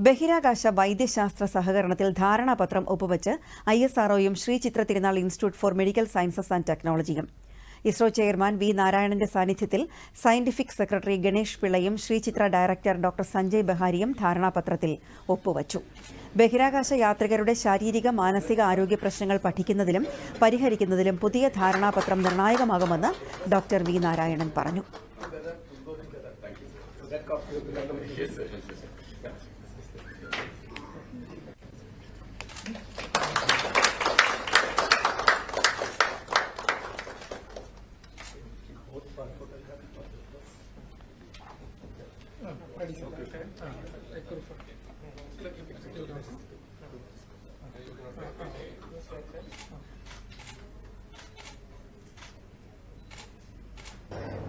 ബഹിരാകാശ വൈദ്യശാസ്ത്ര സഹകരണത്തിൽ ധാരണാപത്രം ഒപ്പുവച്ച് ISROയും ശ്രീ ചിത്ര തിരുനാൾ institute four medical sciences and ടെക്നോളജിയും. ഇസ്രോ ചെയർമാൻ വി നാരായണന്റെ സാന്നിധ്യത്തിൽ സയന്റിഫിക് സെക്രട്ടറി ഗണേഷ് പിള്ളയും ശ്രീ ചിത്ര ഡയറക്ടർ ഡോക്ടർ സഞ്ജയ് ബഹാരിയും ധാരണാപത്രത്തിൽ ഒപ്പുവച്ചു. ബഹിരാകാശ യാത്രികരുടെ ശാരീരിക മാനസിക ആരോഗ്യ പ്രശ്നങ്ങൾ പഠിക്കുന്നതിലും പരിഹരിക്കുന്നതിലും പുതിയ ധാരണാപത്രം നിർണായകമാകുമെന്ന് ഡോക്ടർ വി നാരായണൻ പറഞ്ഞു.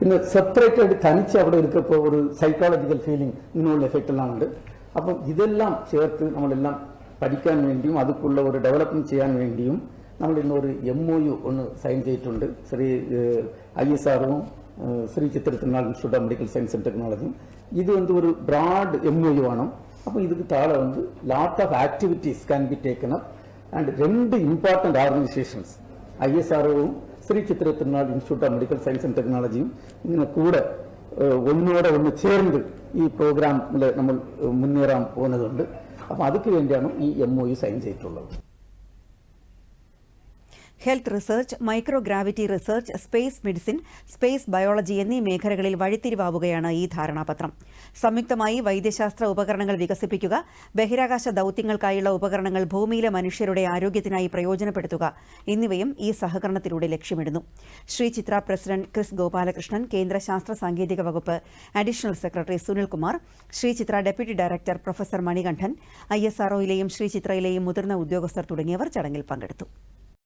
പിന്നെ സെപ്പറേറ്റ് ആയിട്ട് തനിച്ച് അവിടെ ഇരിക്കപ്പോൾ ഒരു സൈക്കോളജിക്കൽ ഫീലിംഗ് ഇങ്ങനെയുള്ള എഫക്റ്റ് എല്ലാം ഉണ്ട്. അപ്പം ഇതെല്ലാം ചേർത്ത് നമ്മളെല്ലാം പഠിക്കാൻ വേണ്ടിയും അതുക്കുള്ള ഒരു ഡെവലപ്മെന്റ് ചെയ്യാൻ വേണ്ടിയും നമ്മൾ ഇന്നൊരു MOU ഒന്ന് സൈൻ ചെയ്തിട്ടുണ്ട്. ISROവും ശ്രീ ചിത്ര തിരുനാൾ institute of medical science and ടെക്നോളജിയും. ഇത് ഒരു ബ്രോഡ് MOU ആണ്. അപ്പോൾ ഇതിന് താഴെ lot of activities can be taken up and രണ്ട് important organisations ISROവും Shri Chithra Thirunal institute of medical science and ടെക്നോളജിയും ഇങ്ങനെ കൂടെ ഒന്ന് ചേർന്ന് ഈ പ്രോഗ്രാമിൽ നമ്മൾ മുന്നേറാൻ പോകുന്നതുണ്ട്. അപ്പോൾ അതിക്ക് വേണ്ടിയാണ് ഈ MOU സൈൻ ചെയ്തിട്ടുള്ളത്. Health research, microgravity research, space medicine, space biology എന്നീ മേഖലകളിൽ വഴിത്തിരിവാവുകയാണ് ഈ ധാരണാപത്രം. സംയുക്തമായി വൈദ്യശാസ്ത്ര ഉപകരണങ്ങൾ വികസിപ്പിക്കുക, ബഹിരാകാശ ദൌത്യങ്ങൾക്കായുള്ള ഉപകരണങ്ങൾ ഭൂമിയിലെ മനുഷ്യരുടെ ആരോഗ്യത്തിനായി പ്രയോജനപ്പെടുത്തുക എന്നിവയും ഈ സഹകരണത്തിലൂടെ ലക്ഷ്യമിടുന്നു. ശ്രീ ചിത്ര പ്രസിഡന്റ് ക്രിസ് ഗോപാലകൃഷ്ണൻ, കേന്ദ്ര ശാസ്ത്ര സാങ്കേതിക വകുപ്പ് additional secretary Sunilkumar, Sree Chitra deputy director professor Manikandan, ISROയിലെയും ശ്രീ ചിത്രയിലെയും മുതിർന്ന ഉദ്യോഗസ്ഥർ തുടങ്ങിയവർ ചടങ്ങിൽ പങ്കെടുത്തു.